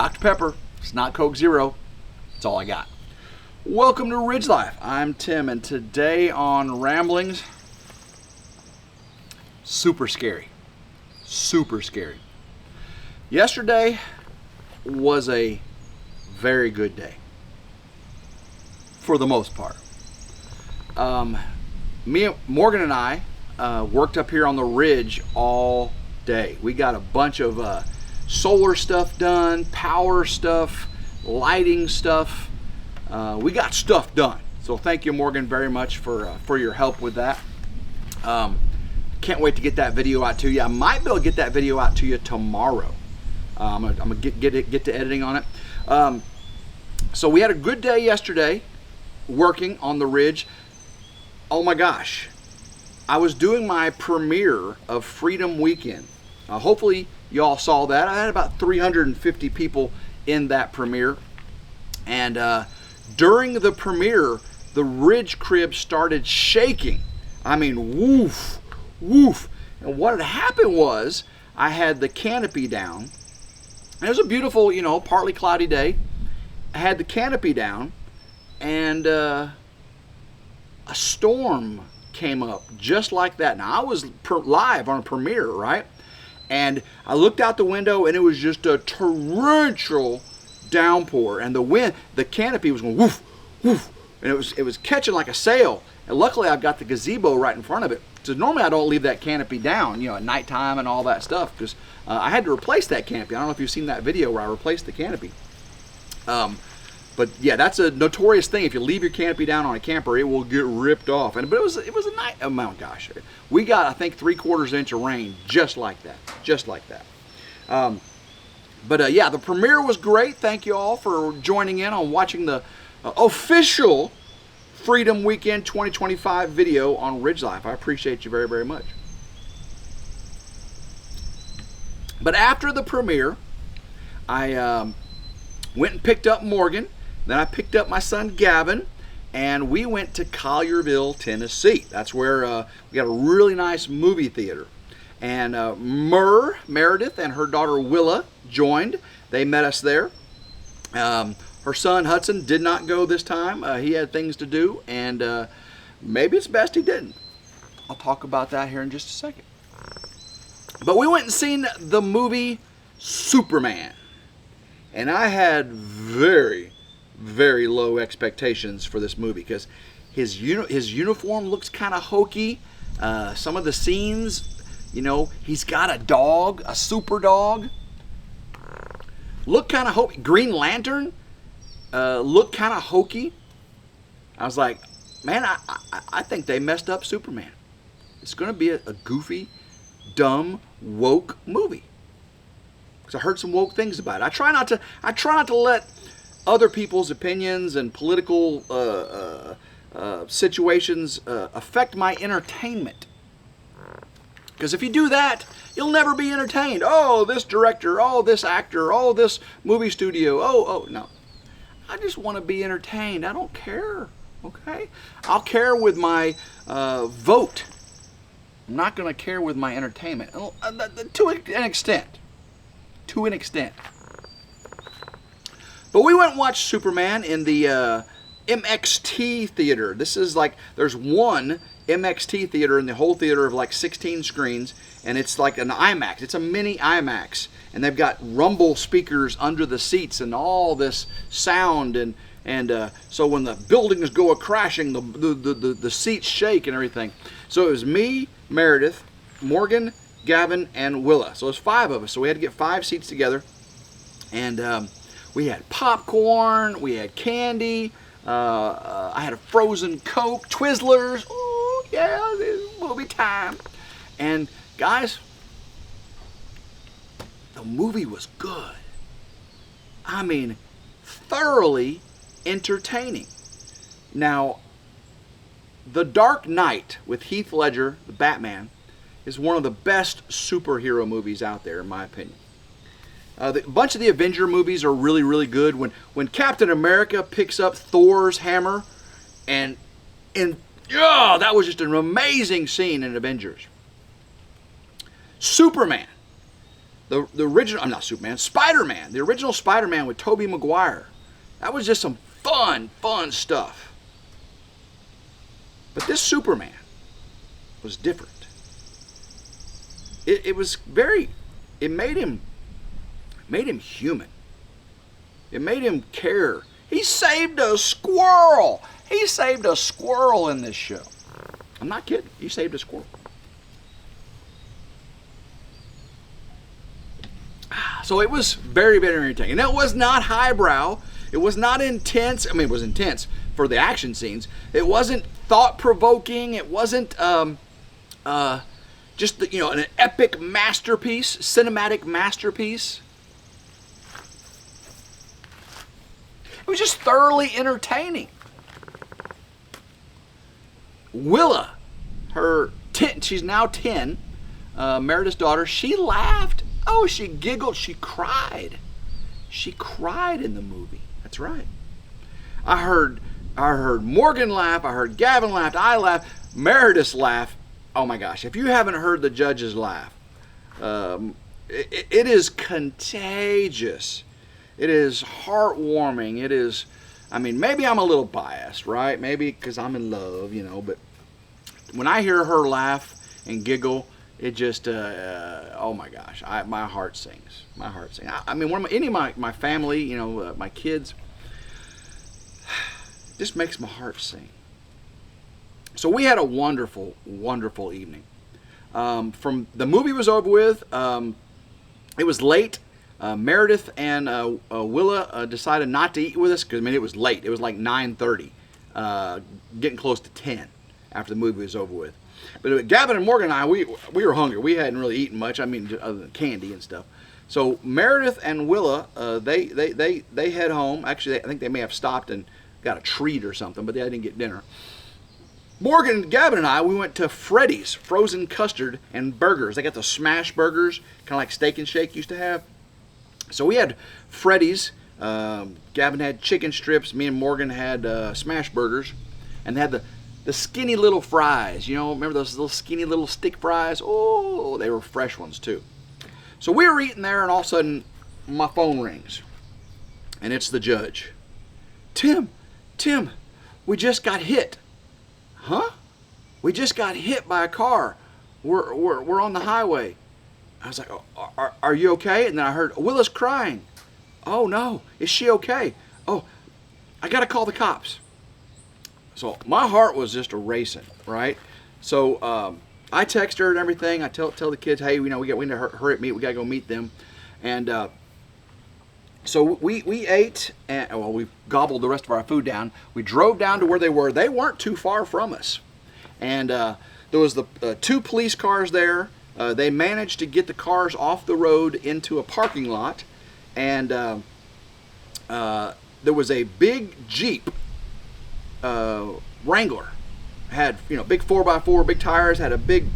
Dr. Pepper. It's not Coke Zero. It's all I got. Welcome to Ridge Life. I'm Tim, and today on Ramblings, super scary. Super scary. Yesterday was a very good day, for the most part. Morgan and I worked up here on the ridge all day. We got a bunch of solar stuff done, power stuff, lighting stuff. We got stuff done. So thank you, Morgan, very much for your help with that. Can't wait to get that video out to you. I might be able to get that video out to you tomorrow. I'm gonna get to editing on it. So we had a good day yesterday working on the ridge. Oh my gosh, I was doing my premiere of Freedom Weekend. Hopefully y'all saw that. I had about 350 people in that premiere, and during the premiere, the ridge crib started shaking. I mean, woof, woof. And what had happened was I had the canopy down. And it was a beautiful, partly cloudy day. I had the canopy down, and a storm came up just like that. Now, I was live on a premiere, right? And I looked out the window, and it was just a torrential downpour. And the wind, the canopy was going woof, woof. And it was catching like a sail. And luckily, I've got the gazebo right in front of it. So normally, I don't leave that canopy down, at nighttime and all that stuff, because I had to replace that canopy. I don't know if you've seen that video where I replaced the canopy. But yeah, that's a notorious thing. If you leave your canopy down on a camper, it will get ripped off. But it was a night. Oh my gosh, we got, I think, 3/4 inch of rain just like that, yeah, the premiere was great. Thank you all for joining in on watching the official Freedom Weekend 2025 video on Ridge Life. I appreciate you very, very much. But after the premiere, I went and picked up Morgan. Then I picked up my son Gavin, and we went to Collierville, Tennessee. That's where we got a really nice movie theater. And Meredith and her daughter Willa joined. They met us there. Her son Hudson did not go this time. He had things to do, and maybe it's best he didn't. I'll talk about that here in just a second. But we went and seen the movie Superman. And I had very, very low expectations for this movie because his uniform looks kind of hokey. Some of the scenes, he's got a dog, a super dog. Look kind of hokey. Green Lantern looked kind of hokey. I was like, man, I think they messed up Superman. It's going to be a goofy, dumb, woke movie. I heard some woke things about it. I try not to let other people's opinions and political situations affect my entertainment. Because if you do that, you'll never be entertained. Oh, this director, oh, this actor, oh, this movie studio, oh, no. I just want to be entertained. I don't care, okay? I'll care with my vote. I'm not going to care with my entertainment, to an extent. To an extent. But we went and watched Superman in the MXT theater. This is like, there's one MXT theater in the whole theater of like 16 screens, and it's like an IMAX. It's a mini IMAX, and they've got rumble speakers under the seats and all this sound, and so when the buildings go crashing, the seats shake and everything. So it was me, Meredith, Morgan, Gavin, and Willa. So there's 5 of us. So we had to get 5 seats together. And we had popcorn, we had candy, I had a frozen Coke, Twizzlers. Ooh, yeah, it's movie time. And guys, the movie was good. I mean, thoroughly entertaining. Now, The Dark Knight with Heath Ledger, the Batman, is one of the best superhero movies out there, in my opinion. A bunch of the Avenger movies are really, really good. When Captain America picks up Thor's hammer, and that was just an amazing scene in Avengers. Superman. The original, I'm not Superman, Spider-Man. The original Spider-Man with Tobey Maguire. That was just some fun stuff. But this Superman was different. It was very, it made him human. It made him care. He saved a squirrel. He saved a squirrel in this show. I'm not kidding. He saved a squirrel. So it was very, very entertaining. And it was not highbrow. It was not intense. I mean, it was intense for the action scenes. It wasn't thought-provoking. It wasn't just, an epic masterpiece, cinematic masterpiece. It was just thoroughly entertaining. Willa, she's now 10, Meredith's daughter, she laughed. Oh, she giggled. She cried. She cried in the movie. That's right. I heard Morgan laugh. I heard Gavin laugh. I laughed. Meredith's laugh. Oh my gosh! If you haven't heard the judges laugh, it is contagious. It is heartwarming. It is. I mean, maybe I'm a little biased, right? Maybe because I'm in love, but when I hear her laugh and giggle, it just, oh my gosh, my heart sings. My heart sings. I mean, any of my family, my kids, just makes my heart sing. So we had a wonderful, wonderful evening. From the movie was over with, it was late. Meredith and Willa decided not to eat with us because, it was late. It was like 9:30, getting close to 10 after the movie was over with. But Gavin and Morgan and I, we were hungry. We hadn't really eaten much. I mean, other than candy and stuff. So Meredith and Willa, they head home. Actually, I think they may have stopped and got a treat or something, but they didn't get dinner. Morgan, Gavin, and I, we went to Freddy's Frozen Custard and Burgers. They got the smash burgers, kind of like Steak and Shake used to have. So we had Freddy's. Gavin had chicken strips. Me and Morgan had smash burgers, and they had the skinny little fries. Remember those little skinny little stick fries? Oh, they were fresh ones too. So we were eating there, and all of a sudden, my phone rings, and it's the judge. Tim, we just got hit. Huh? We just got hit by a car. We're on the highway. I was like, oh, are you okay? And then I heard, Willa's crying. Oh no, is she okay? Oh, I gotta call the cops. So my heart was just racing, right? So I text her and everything. I tell the kids, hey, we need to hurry up, we gotta go meet them. And so we ate, and we gobbled the rest of our food down. We drove down to where they were. They weren't too far from us. And there was the 2 police cars there. They managed to get the cars off the road into a parking lot, and there was a big Jeep Wrangler. Had big 4x4, big tires, had a big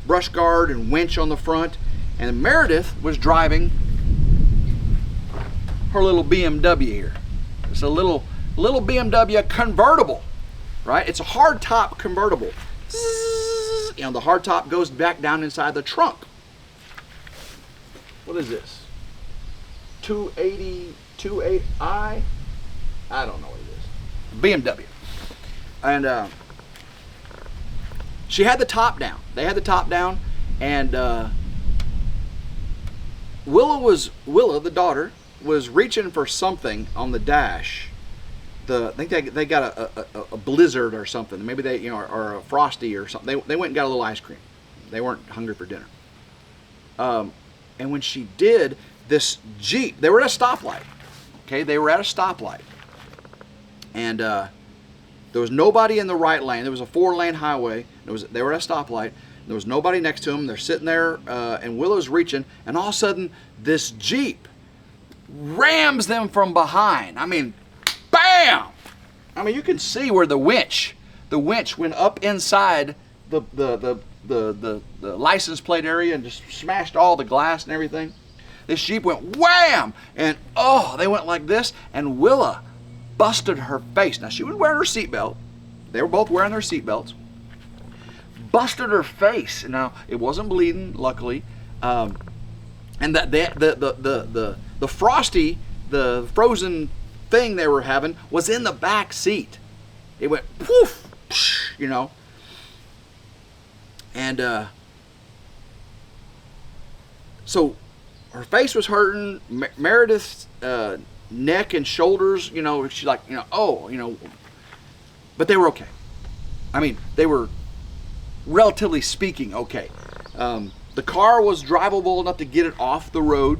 brush guard and winch on the front, and Meredith was driving her little BMW here. It's a little BMW convertible, right? It's a hard top convertible. The hard top goes back down inside the trunk. What is this? 280i? I don't know what it is. BMW. And she had the top down. They had the top down, and Willa, the daughter, was reaching for something on the dash. I think they got a blizzard or something. Maybe they, or a Frosty or something. They went and got a little ice cream. They weren't hungry for dinner. And when she did, this Jeep, they were at a stoplight. Okay, they were at a stoplight. And there was nobody in the right lane. There was a 4-lane highway. They were at a stoplight. There was nobody next to them. They're sitting there, and Willow's reaching, and all of a sudden, this Jeep rams them from behind. I mean, bam! I mean, you can see where the winch went up inside the license plate area and just smashed all the glass and everything. This Jeep went wham! And they went like this, and Willa busted her face. Now, she was wearing her seatbelt. They were both wearing their seatbelts. Busted her face. Now, it wasn't bleeding, luckily. and that the frosty, the frozen thing they were having was in the back seat. It went poof, you know. And so her face was hurting. Meredith's neck and shoulders, you know, she's like, you know, oh, you know, but they were okay. I mean, they were, relatively speaking, okay. The car was drivable enough to get it off the road.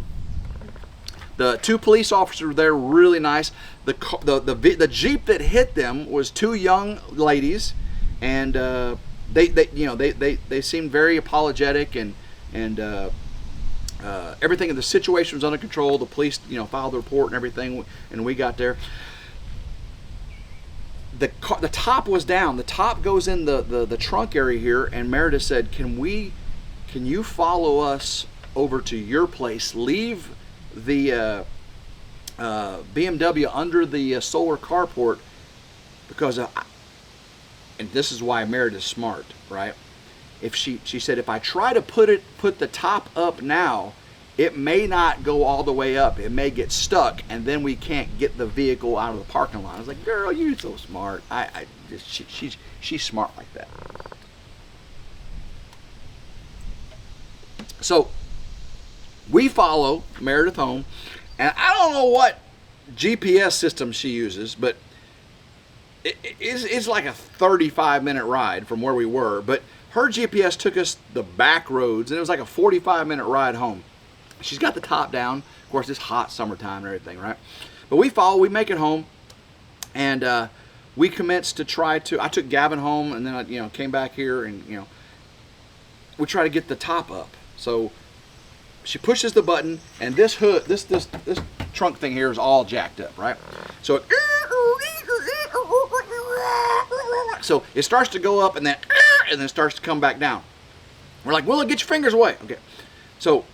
The 2 police officers were there, really nice. The Jeep that hit them was 2 young ladies, and they seemed very apologetic, and everything in the situation was under control. The police, you know, filed the report and everything, and we got there. The top was down. The top goes in the trunk area here, and Meredith said, "Can you follow us over to your place? Leave the BMW under the solar carport, because and this is why Meredith's smart, right? If she said, if I try to put the top up now, it may not go all the way up. It may get stuck, and then we can't get the vehicle out of the parking lot." I was like, "Girl, you're so smart." She's smart like that. So we follow Meredith home, and I don't know what GPS system she uses, but it's like a 35-minute ride from where we were. But her GPS took us the back roads, and it was like a 45-minute ride home. She's got the top down. Of course, it's hot summertime and everything, right? But we make it home, and we commenced to try to. I took Gavin home, and then I, came back here, and we try to get the top up. So she pushes the button, and this hood, this trunk thing here is all jacked up, right? So it starts to go up, and then starts to come back down. We're like, "Willow, get your fingers away." Okay. So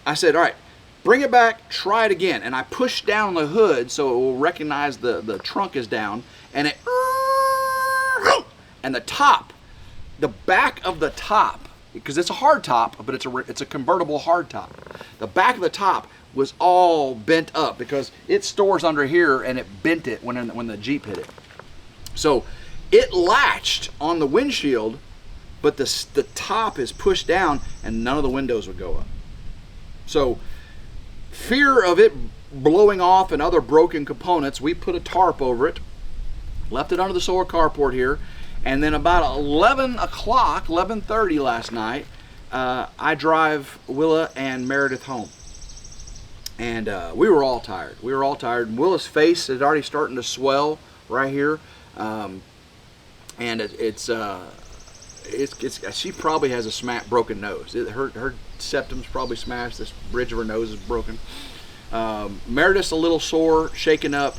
I said, "All right, bring it back, try it again." And I pushed down the hood so it will recognize the trunk is down, and and the back of the top, because it's a hard top, but it's a convertible hard top. The back of the top was all bent up because it stores under here, and it bent it when the Jeep hit it. So it latched on the windshield, but the top is pushed down, and none of the windows would go up. So fear of it blowing off and other broken components, we put a tarp over it, left it under the solar carport here, and then about 11:30 last night, I drive Willa and Meredith home. And we were all tired. Willa's face is already starting to swell right here, and she probably has a broken nose. Her septum's probably smashed. This bridge of her nose is broken. Meredith's a little sore, shaken up.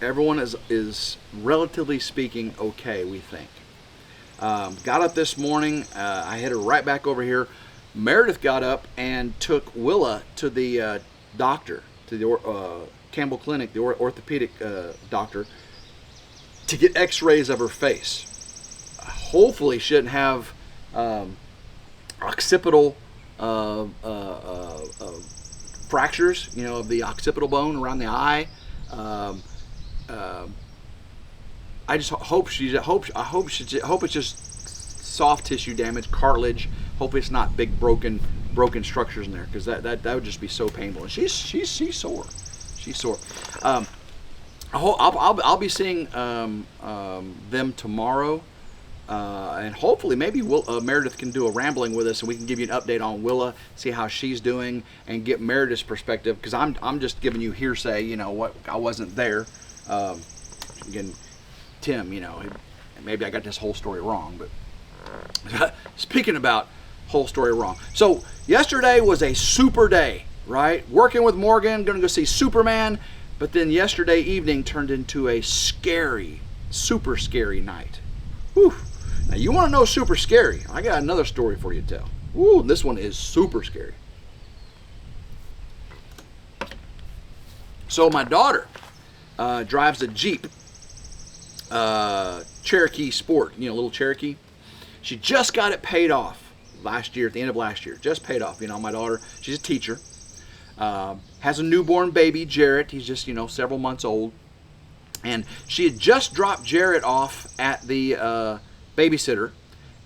Everyone is relatively speaking okay, we think. Got up this morning. I headed right back over here. Meredith got up and took Willa to the doctor, to the Campbell Clinic, the orthopedic doctor, to get x-rays of her face. Hopefully she shouldn't have occipital fractures, of the occipital bone around the eye. I just hope it's just soft tissue damage, cartilage. Hope it's not big broken structures in there, because that would just be so painful. And she's sore. She's sore. I'll be seeing them tomorrow, and hopefully maybe Meredith can do a rambling with us, and we can give you an update on Willa, see how she's doing, and get Meredith's perspective, because I'm just giving you hearsay. What I wasn't there. Again, Tim, maybe I got this whole story wrong, but speaking about whole story wrong. So yesterday was a super day, right? Working with Morgan, going to go see Superman, but then yesterday evening turned into a scary, super scary night. Whew. Now you want to know super scary? I got another story for you to tell. Ooh, this one is super scary. So my daughter drives a Jeep, Cherokee Sport, little Cherokee. She just got it paid off. last year, at the end of last year. Just paid off. You know, my daughter, she's a teacher. Has a newborn baby, Jarrett. He's just, you know, several months old. And she had just dropped Jarrett off at the babysitter.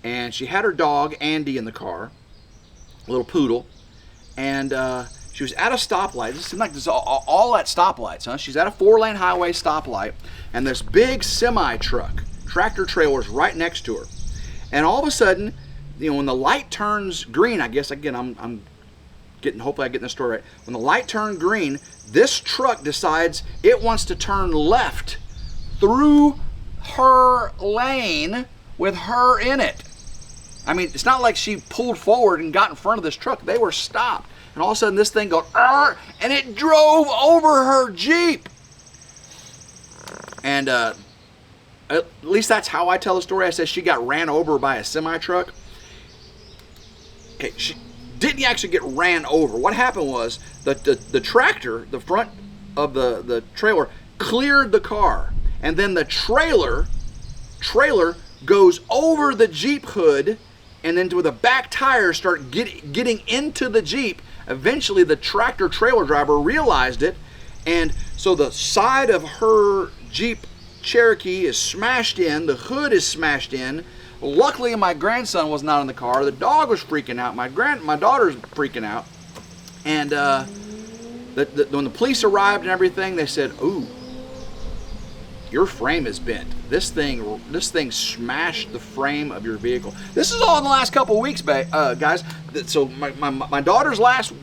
And she had her dog, Andy, in the car, a little poodle. And she was at a stoplight. This seemed like this all at stoplights, huh? She's at a 4-lane highway stoplight. And this big semi-truck, tractor trailer's right next to her. And all of a sudden, you know, when the light turns green, I guess, again, hopefully I get this story right. When the light turned green, this truck decides it wants to turn left through her lane with her in it. I mean, it's not like she pulled forward and got in front of this truck. They were stopped. And all of a sudden this thing goes, and it drove over her Jeep. And at least that's how I tell the story. I said she got ran over by a semi-truck. Okay, she didn't actually get ran over. What happened was the tractor, the front of the trailer, cleared the car. And then the trailer goes over the Jeep hood, and then with the back tires start getting into the Jeep. Eventually the tractor trailer driver realized it, and so the side of her Jeep Cherokee is smashed in, the hood is smashed in. Luckily my grandson was not in the car. The dog was freaking out. My daughter's freaking out. And when the police arrived and everything, they said, "Ooh, your frame is bent. This thing smashed the frame of your vehicle." This is all in the last couple of weeks, guys. So my daughter's last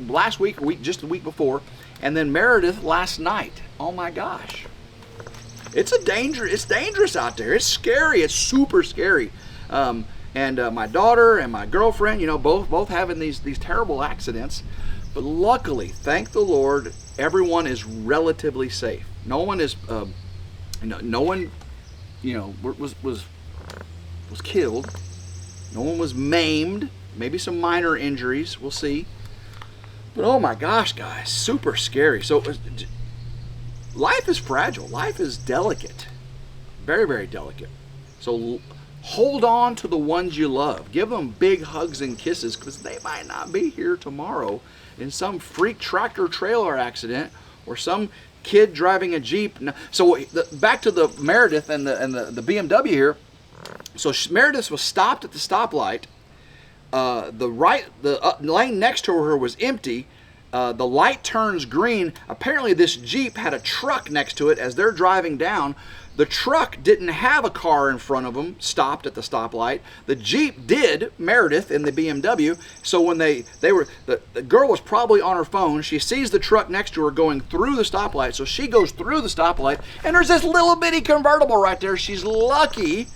week, just the week before, and then Meredith last night. Oh my gosh. It's dangerous out there. It's scary. It's super scary. My daughter and my girlfriend, you know, both having these terrible accidents. But luckily, thank the Lord, everyone is relatively safe. No one is, no one, you know, was killed. No one was maimed. Maybe some minor injuries. We'll see. But oh my gosh, guys, super scary. So life is fragile. Life is delicate. Very, very delicate. So hold on to the ones you love. Give them big hugs and kisses, because they might not be here tomorrow in some freak tractor trailer accident or some kid driving a Jeep. So back to the Meredith and the BMW here. So Meredith was stopped at the stoplight. The lane next to her was empty. The light turns green. Apparently this Jeep had a truck next to it as they're driving down. The truck didn't have a car in front of them stopped at the stoplight. The Jeep did, Meredith in the BMW. So when the girl was probably on her phone. She sees the truck next to her going through the stoplight. So she goes through the stoplight, and there's this little bitty convertible right there. She's lucky.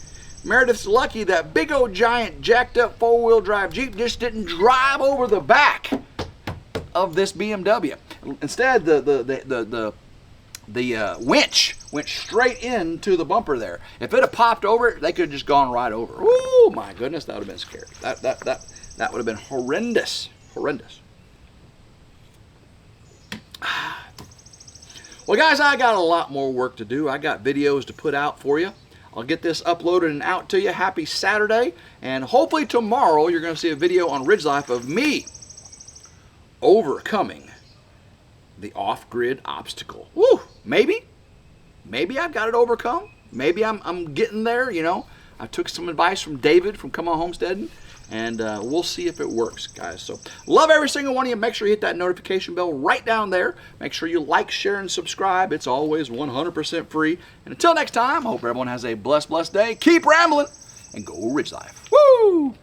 Meredith's lucky that big old giant jacked up 4-wheel drive Jeep just didn't drive over the back of this BMW. Instead, the winch went straight into the bumper there. If it had popped over, they could have just gone right over. Oh my goodness, that would have been scary. That would have been horrendous. Horrendous. Well, guys, I got a lot more work to do. I got videos to put out for you. I'll get this uploaded and out to you. Happy Saturday. And hopefully tomorrow you're going to see a video on RidgeLife of me overcoming the off-grid obstacle. Woo! Maybe I've got it overcome. Maybe I'm getting there, you know. I took some advice from David from Come On Homesteading, and we'll see if it works, guys. So love every single one of you. Make sure you hit that notification bell right down there. Make sure you like, share, and subscribe. It's always 100% free. And until next time, I hope everyone has a blessed day. Keep rambling and go RidgeLife. Woo!